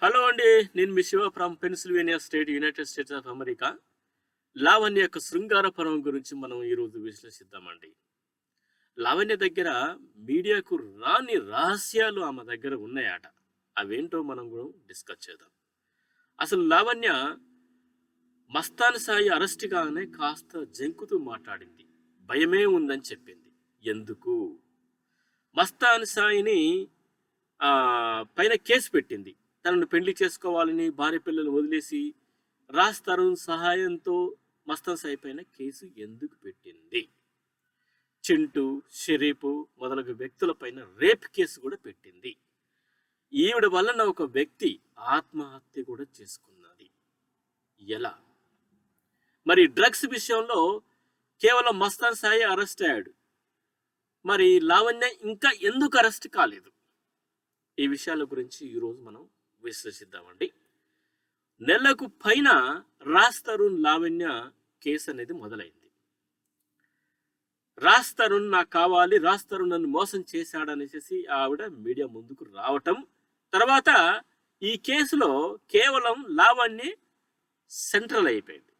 Hello అండి. నేను మీ Shiva from Pennsylvania state, United States of America. Lavanya యొక్క శృంగార పర్వం గురించి మనం ఈరోజు విశ్లేషిద్దామండి. లావణ్య దగ్గర మీడియాకు రాని రహస్యాలు ఆమె దగ్గర ఉన్నాయట. అవేంటో మనం కూడా డిస్కస్ చేద్దాం. అసలు లావణ్య మస్తాన్ సాయి అరెస్ట్ కాగానే కాస్త జంకుతూ మాట్లాడింది. భయమే ఉందని చెప్పింది. ఎందుకు? మస్తాన్ సాయిని పైన కేసు పెట్టింది. తనను పెళ్లి చేసుకోవాలని భార్య పిల్లలు వదిలేసి రాజ్ తరుణ్ సహాయంతో మస్తాన్ సాయి పైన కేసు ఎందుకు పెట్టింది? చింటూ, షరీఫ్ మొదలగు వ్యక్తుల పైన రేప్ కేసు కూడా పెట్టింది. ఈవిడ వలన ఒక వ్యక్తి ఆత్మహత్య కూడా చేసుకున్నది. ఎలా? మరి డ్రగ్స్ విషయంలో కేవలం మస్తాన్ సాయి అరెస్ట్ అయ్యాడు. మరి లావణ్య ఇంకా ఎందుకు అరెస్ట్ కాలేదు? ఈ విషయాల గురించి ఈరోజు మనం విశ్లేషిద్దామండి. నెలకు పైన రాజ్ తరుణ్ లావణ్య కేసు అనేది మొదలైంది. రాజ్ తరుణ్ నాకు కావాలి, రాజ్ తరుణ్ నన్ను మోసం చేశాడనేసి ఆవిడ మీడియా ముందుకు రావటం, తర్వాత ఈ కేసులో కేవలం లావణ్య సెంట్రల్ అయిపోయింది.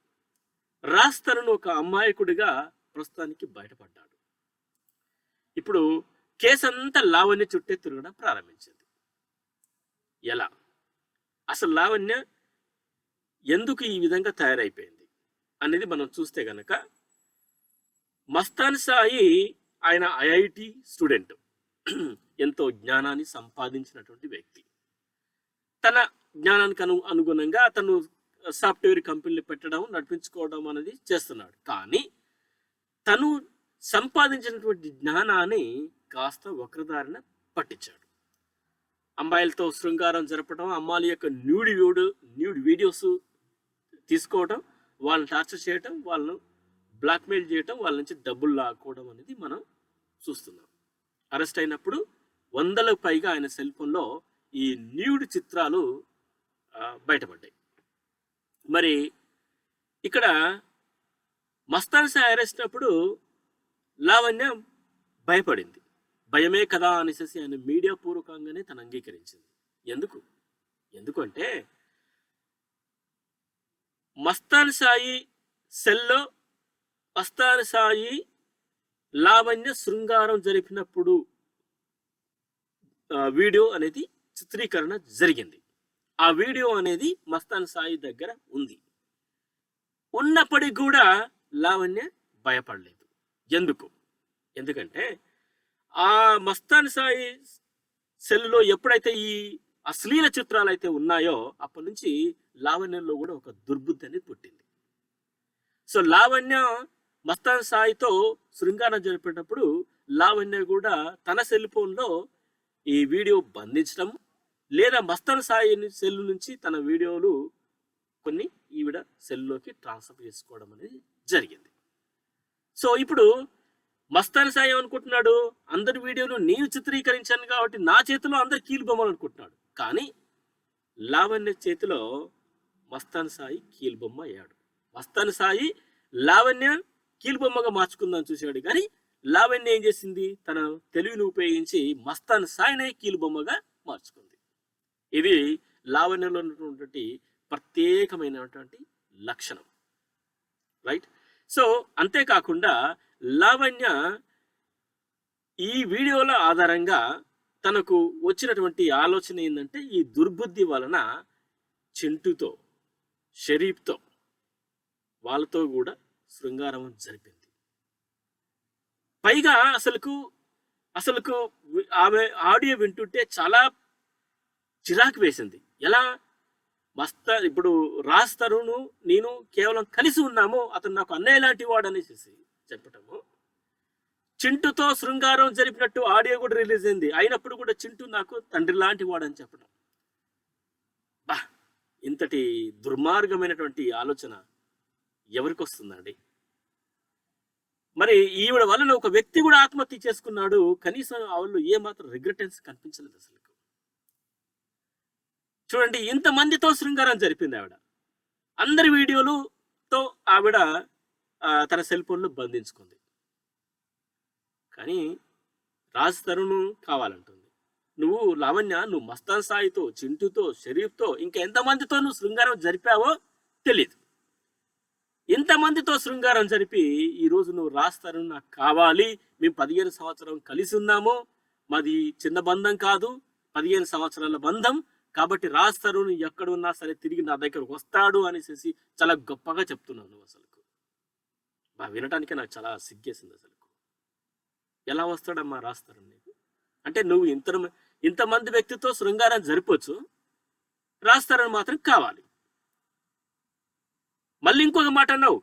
రాజ్ తరుణ్ ఒక అమాయకుడిగా ప్రస్తుతానికి బయటపడ్డాడు. ఇప్పుడు కేసు అంతా లావణ్య చుట్టే తిరగడం ప్రారంభించింది. ఎలా? అసలు లావణ్య ఎందుకు ఈ విధంగా తయారైపోయింది అనేది మనం చూస్తే గనక, మస్తాన్ సాయి ఆయన ఐఐటి స్టూడెంట్, ఎంతో జ్ఞానాన్ని సంపాదించినటువంటి వ్యక్తి. తన జ్ఞానానికి అనుగుణంగా తను సాఫ్ట్వేర్ కంపెనీలు పెట్టడం, నడిపించుకోవడం అనేది చేస్తున్నాడు. కానీ తను సంపాదించినటువంటి జ్ఞానాన్ని కాస్త వక్రదారిన పట్టించాడు. అమ్మాయిలతో శృంగారం జరపడం, అమ్మాయిల యొక్క న్యూడ్ వీడియోస్ తీసుకోవడం, వాళ్ళని టార్చర్ చేయటం, వాళ్ళను బ్లాక్మెయిల్ చేయటం, వాళ్ళ నుంచి డబ్బులు లాక్కోవడం అనేది మనం చూస్తున్నాం. అరెస్ట్ అయినప్పుడు 100లకు పైగా ఆయన సెల్ ఫోన్లో ఈ న్యూడ్ చిత్రాలు బయటపడ్డాయి. మరి ఇక్కడ మస్తాన్ సాయి అరెస్ట్ అయినప్పుడు లావణ్య భయపడింది. భయమే కదా అనేసి ఆయన మీడియా పూర్వకంగానే తను అంగీకరించింది. ఎందుకంటే మస్తాన్ సాయి సెల్లో మస్తాన్ సాయి లావణ్య శృంగారం జరిపినప్పుడు వీడియో అనేది చిత్రీకరణ జరిగింది. ఆ వీడియో అనేది మస్తాన్ సాయి దగ్గర ఉంది. ఉన్నప్పటికీ కూడా లావణ్య భయపడలేదు. ఎందుకంటే ఆ మస్తాన్ సాయి సెల్లో ఎప్పుడైతే ఈ అశ్లీల చిత్రాలు అయితే ఉన్నాయో అప్పటి నుంచి లావణ్యంలో కూడా ఒక దుర్బుద్ధి అనేది పుట్టింది. సో లావణ్య మస్తాన్ సాయితో శృంగారం జరిపేటప్పుడు లావణ్య కూడా తన సెల్ ఫోన్లో ఈ వీడియో బంధించడం, లేదా మస్తాన్ సాయి సెల్ నుంచి తన వీడియోలు కొన్ని ఈవిడ సెల్లోకి ట్రాన్స్ఫర్ చేసుకోవడం అనేది జరిగింది. సో ఇప్పుడు మస్తాన్ సాయి అనుకుంటున్నాడు, అందరి వీడియోలు నేను చిత్రీకరించాను కాబట్టి నా చేతిలో అందరు కీలు బొమ్మలు అనుకుంటున్నాడు. కానీ లావణ్య చేతిలో మస్తాన్ సాయి కీలు బొమ్మ అయ్యాడు. మస్తాన్ సాయి లావణ్య కీలు బొమ్మగా మార్చుకుందాం చూశాడు. కానీ లావణ్య ఏం చేసింది? తన తెలివిని ఉపయోగించి మస్తాన్ సాయినే కీలు బొమ్మగా మార్చుకుంది. ఇది లావణ్యలో ఉన్నటువంటి ప్రత్యేకమైనటువంటి లక్షణం, రైట్? సో అంతేకాకుండా లావణ్య ఈ వీడియోల ఆధారంగా తనకు వచ్చినటువంటి ఆలోచన ఏంటంటే, ఈ దుర్బుద్ధి వలన చింటూతో, షరీఫ్తో, వాళ్ళతో కూడా శృంగారం జరిపింది. పైగా అసలుకు ఆమె ఆడియో వింటుంటే చాలా చిరాకు వేసింది. ఎలా? ఇప్పుడు రాజ్ తరుణ్ నేను కేవలం కలిసి ఉన్నాము, అతను నాకు అన్నయ్య లాంటి వాడు అనేసి చెప్పటము, చింటూతో శృంగారం జరిపినట్టు ఆడియో కూడా రిలీజ్ అయింది. అయినప్పుడు కూడా చింటూ నాకు తండ్రి లాంటి వాడు అని చెప్పడం. ఇంతటి దుర్మార్గమైనటువంటి ఆలోచన ఎవరికి వస్తుందండి? మరి ఈవిడ వలన ఒక వ్యక్తి కూడా ఆత్మహత్య చేసుకున్నాడు. కనీసం వాళ్ళు ఏమాత్రం రిగ్రెటెన్స్ కనిపించలేదు. అసలు చూడండి, ఇంతమందితో శృంగారం జరిపింది ఆవిడ. అందరి వీడియోలతో ఆవిడ తన సెల్ ఫోన్లో బంధించుకుంది. కానీ రాజ్ తరుణ్ కావాలంటుంది. నువ్వు లావణ్య, నువ్వు మస్తాన్ సాయితో, చింటూతో, షరీఫ్తో, ఇంకా ఎంతమందితో నువ్వు శృంగారం జరిపావో తెలియదు. ఇంతమందితో శృంగారం జరిపి ఈరోజు నువ్వు రాస్తారు నాకు కావాలి, మేము 15 సంవత్సరం కలిసి ఉన్నాము, మాది చిన్న బంధం కాదు, 15 సంవత్సరాల బంధం, కాబట్టి రాస్తారు నువ్వు ఎక్కడ ఉన్నా సరే తిరిగి నా దగ్గరకు వస్తాడు అనేసి చాలా గొప్పగా చెప్తున్నావు నువ్వు. అసలు వినటానికి నాకు చాలా సిగ్గేసింది. అసలు ఎలా వస్తాడమ్మా రాస్తారు నీకు? అంటే నువ్వు ఇంతమంది వ్యక్తితో శృంగారం జరిపొచ్చు, రాస్తారని మాత్రం కావాలి. మళ్ళీ ఇంకొక మాట అన్నావు,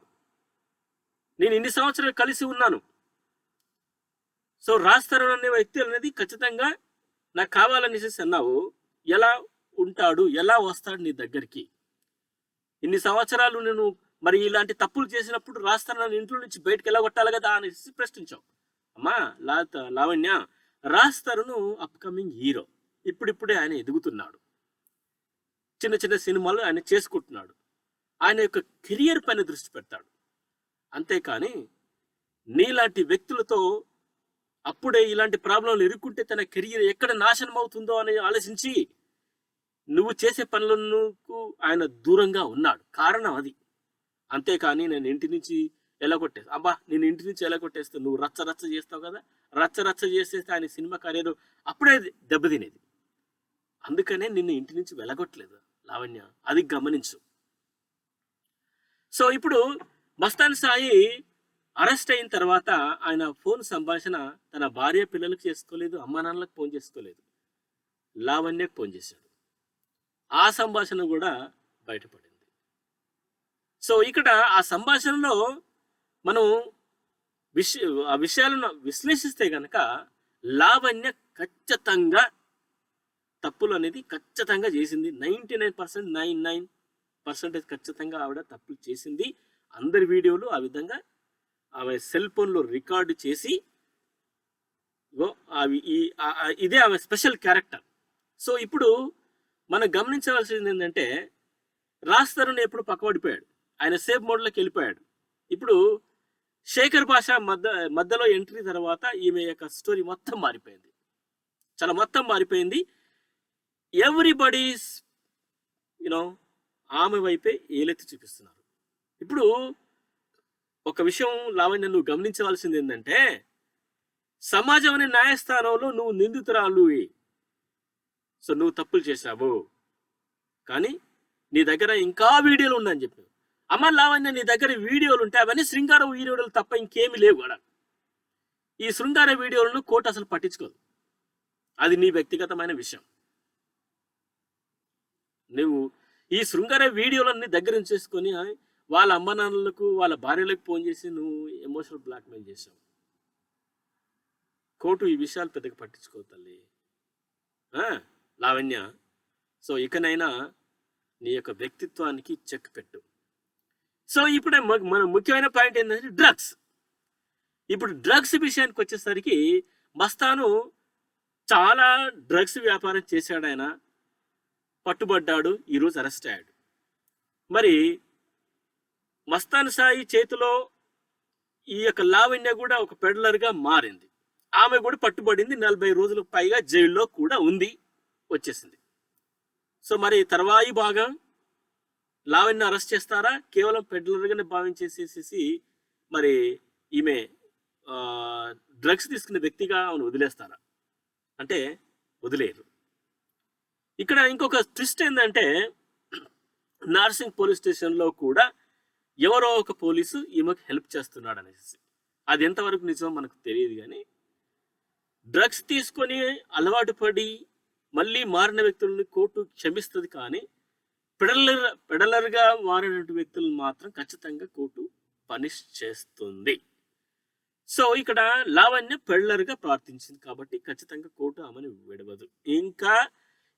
నేను ఇన్ని సంవత్సరాలు కలిసి ఉన్నాను, సో రాస్తారని అనే వ్యక్తి అనేది ఖచ్చితంగా నాకు కావాలనేసి అన్నావు. ఎలా ఉంటాడు, ఎలా వస్తాడు నీ దగ్గరికి? ఇన్ని సంవత్సరాలు నేను మరి ఇలాంటి తప్పులు చేసినప్పుడు రాస్తారని ఇంట్లో నుంచి బయటకు ఎలా కొట్టాలి కదా అనేసి ప్రశ్నించావు. అమ్మా లావణ్య, రాస్తారును అప్కమింగ్ హీరో, ఇప్పుడిప్పుడే ఆయన ఎదుగుతున్నాడు, చిన్న చిన్న సినిమాలు ఆయన చేసుకుంటున్నాడు, ఆయన యొక్క కెరియర్ పైన దృష్టి పెడతాడు. అంతేకాని నీలాంటి వ్యక్తులతో అప్పుడే ఇలాంటి ప్రాబ్లంలు ఎదుర్కొంటే తన కెరియర్ ఎక్కడ నాశనం అవుతుందో అని ఆలోచించి నువ్వు చేసే పనులకు ఆయన దూరంగా ఉన్నాడు. కారణం అది. అంతేకాని నేను ఇంటి నుంచి ఎలా కొట్టేస్తా, అబ్బా నేను ఇంటి నుంచి ఎలా కొట్టేస్తా, నువ్వు రచ్చ చేస్తావు కదా, రచ్చ చేసేస్తే ఆయన సినిమా కెరీర్ అప్పుడే దెబ్బతినేది. అందుకనే నిన్ను ఇంటి నుంచి వెళ్ళగొట్టలేదు లావణ్య, అది గమనించు. సో ఇప్పుడు మస్తాన్ సాయి అరెస్ట్ అయిన తర్వాత ఆయన ఫోన్ సంభాషణ తన భార్య పిల్లలకు చేసుకోలేదు, అమ్మా నాన్నలకు ఫోన్ చేసుకోలేదు, లావణ్యకు ఫోన్ చేశాడు. ఆ సంభాషణ కూడా బయటపడింది. సో ఇక్కడ ఆ సంభాషణలో మనం ఆ విషయాలను విశ్లేషిస్తే కనుక లావణ్య ఖచ్చితంగా తప్పులు అనేది ఖచ్చితంగా చేసింది. 99% ఖచ్చితంగా ఆవిడ తప్పులు చేసింది. అందరి వీడియోలు ఆ విధంగా ఆమె సెల్ ఫోన్లో రికార్డు చేసి ఇదే ఆమె స్పెషల్ క్యారెక్టర్. సో ఇప్పుడు మనం గమనించవలసింది ఏంటంటే రాస్తారని ఎప్పుడు పక్కబడిపోయాడు, ఆయన సేఫ్ మోడ్లోకి వెళ్ళిపోయాడు. ఇప్పుడు శేఖర్ భాష మధ్యలో ఎంట్రీ తర్వాత ఈమె యొక్క స్టోరీ మొత్తం మారిపోయింది, చాలా మొత్తం మారిపోయింది. ఎవ్రీబడీస్ ఆమె వైపే ఏలెత్తి చూపిస్తున్నారు. ఇప్పుడు ఒక విషయం లావణ్య నువ్వు గమనించవలసింది ఏంటంటే, సమాజం అనే న్యాయస్థానంలో నువ్వు నిందితురాలు, సో నువ్వు తప్పులు చేశావు, కానీ నీ దగ్గర ఇంకా వీడియోలు ఉన్నాయని చెప్పి. అమ్మ లావణ్య, నీ దగ్గర వీడియోలు ఉంటాయి, అవన్నీ శృంగార వీడియోలు తప్ప ఇంకేమీ లేవు కూడా. ఈ శృంగార వీడియోలను కోర్టు అసలు పట్టించుకోదు, అది నీ వ్యక్తిగతమైన విషయం. నువ్వు ఈ శృంగార వీడియోలన్నీ దగ్గర చేసుకొని వాళ్ళ అమ్మ నాన్నలకు వాళ్ళ భార్యలకు ఫోన్ చేసి నువ్వు ఎమోషనల్ బ్లాక్మెయిల్ చేశావు. కోర్టు ఈ విషయాలు పెద్దగా పట్టించుకో తల్లి లావణ్య. సో ఇకనైనా నీ యొక్క వ్యక్తిత్వానికి చెక్ పెట్టు. సో ఇప్పుడు మన ముఖ్యమైన పాయింట్ ఏంటంటే డ్రగ్స్. ఇప్పుడు డ్రగ్స్ విషయానికి వచ్చేసరికి మస్తాను చాలా డ్రగ్స్ వ్యాపారం చేశాడు, ఆయన పట్టుబడ్డాడు, ఈరోజు అరెస్ట్ అయ్యాడు. మరి మస్తాన్ సాయి చేతిలో ఈ యొక్క లావణ్య కూడా ఒక పెడ్లర్గా మారింది, ఆమె కూడా పట్టుబడింది, 40 రోజులకు పైగా జైల్లో కూడా ఉంది, వచ్చేసింది. సో మరి తర్వాయి భాగం లావణ్య అరెస్ట్ చేస్తారా, కేవలం పెడ్లర్గానే భావించేసేసి మరి ఈమె డ్రగ్స్ తీసుకునే వ్యక్తిగా ఆమెను వదిలేస్తారా అంటే వదిలేరు. ఇక్కడ ఇంకొక ట్విస్ట్ ఏంటంటే, నార్సింగ్ పోలీస్ స్టేషన్లో కూడా ఎవరో ఒక పోలీసు ఈమెకు హెల్ప్ చేస్తున్నాడు అనేసి. అది ఎంతవరకు నిజం మనకు తెలియదు, కానీ డ్రగ్స్ తీసుకొని అలవాటు పడి మళ్ళీ మారిన వ్యక్తులను కోర్టు క్షమిస్తుంది, కానీ పెడలర్గా మారినటువంటి వ్యక్తులను మాత్రం ఖచ్చితంగా కోర్టు పనిష్ చేస్తుంది. సో ఇక్కడ లావణ్య పెడలర్గా ప్రార్థించింది కాబట్టి ఖచ్చితంగా కోర్టు ఆమెను విడవదు. ఇంకా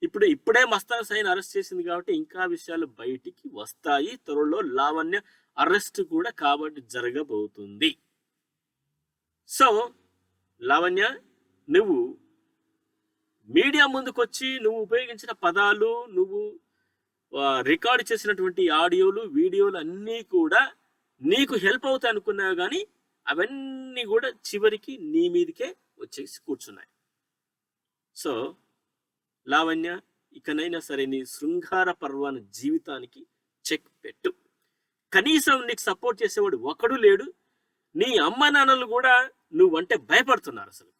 ఇప్పుడే మస్తాన్ సాయిని అరెస్ట్ చేసింది కాబట్టి ఇంకా విషయాలు బయటికి వస్తాయి. త్వరలో లావణ్య అరెస్ట్ కూడా కాబట్టి జరగబోతుంది. సో లావణ్య, నువ్వు మీడియా ముందుకొచ్చి నువ్వు ఉపయోగించిన పదాలు, నువ్వు రికార్డు చేసినటువంటి ఆడియోలు, వీడియోలు అన్నీ కూడా నీకు హెల్ప్ అవుతాయి అనుకున్నావు, కానీ అవన్నీ కూడా చివరికి నీ మీదకే వచ్చేసి కూర్చున్నాయి. సో లావణ్య, ఇకనైనా సరే నీ శృంగార పర్వాన జీవితానికి చెక్ పెట్టు. కనీసం నీకు సపోర్ట్ చేసేవాడు ఒకడు లేడు. నీ అమ్మ నాన్నలు కూడా నువ్వంటే భయపడుతున్నారు. అసలు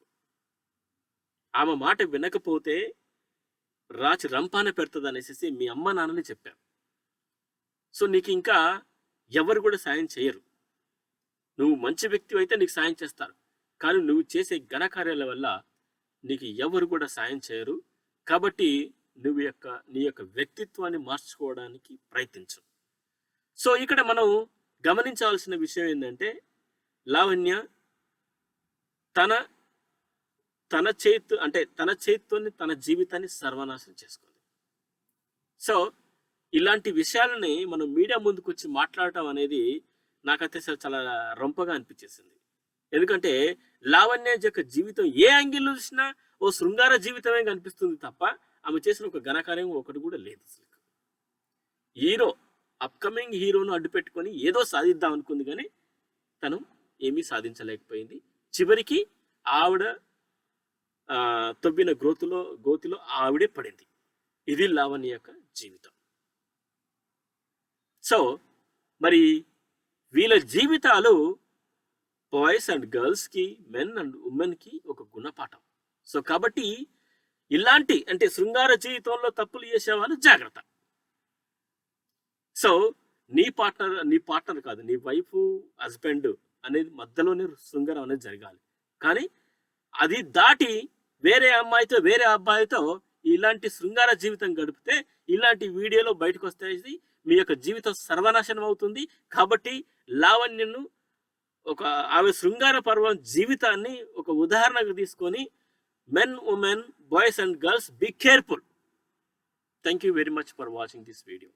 ఆమె మాట వినకపోతే రాచి రంపాన పెడుతుంది అనేసి మీ అమ్మ నాన్నని చెప్పారు. సో నీకు ఇంకా ఎవరు కూడా సాయం చేయరు. నువ్వు మంచి వ్యక్తి అయితే నీకు సాయం చేస్తారు, కానీ నువ్వు చేసే ఘనకార్యాల వల్ల నీకు ఎవరు కూడా సాయం చేయరు. కాబట్టి నీ యొక్క వ్యక్తిత్వాన్ని మార్చుకోవడానికి ప్రయత్నించు. సో ఇక్కడ మనం గమనించవలసిన విషయం ఏంటంటే, లావణ్య తన చేతితోని తన జీవితాన్ని సర్వనాశనం చేసుకుంది. సో ఇలాంటి విషయాలని మనం మీడియా ముందుకు వచ్చి మాట్లాడటం అనేది నాకైతే చాలా రొంపగా అనిపించేసింది. ఎందుకంటే లావణ్య యొక్క జీవితం ఏ యాంగిల్ చూసినా ఓ శృంగార జీవితమే కనిపిస్తుంది తప్ప ఆమె చేసిన ఒక ఘనకార్యం ఒకటి కూడా లేదు. అసలు అప్కమింగ్ హీరోను అడ్డు పెట్టుకొని ఏదో సాధిద్దాం అనుకుంది, కానీ తను ఏమీ సాధించలేకపోయింది. చివరికి ఆవిడ తవ్విన గోతిలో ఆవిడే పడింది. ఇది లావణ్య యొక్క జీవితం. సో మరి వీళ్ళ జీవితాలు బాయ్స్ అండ్ గర్ల్స్కి, మెన్ అండ్ ఉమెన్కి ఒక గుణపాఠం. సో కాబట్టి ఇలాంటి అంటే శృంగార జీవితంలో తప్పులు చేసేవాళ్ళు జాగ్రత్త. సో నీ పార్ట్నర్ కాదు, నీ వైఫ్ హస్బెండ్ అనేది మధ్యలోనే శృంగారం అనేది జరగాలి. కానీ అది దాటి వేరే అమ్మాయితో వేరే అబ్బాయితో ఇలాంటి శృంగార జీవితం గడిపితే ఇలాంటి వీడియోలో బయటకు వస్తాయి, మీ యొక్క జీవితం సర్వనాశనం అవుతుంది. కాబట్టి లావణ్యను ఆమె శృంగార పర్వం జీవితాన్ని ఒక ఉదాహరణగా తీసుకొని men, women, boys and girls, be careful. Thank you very much for watching this video.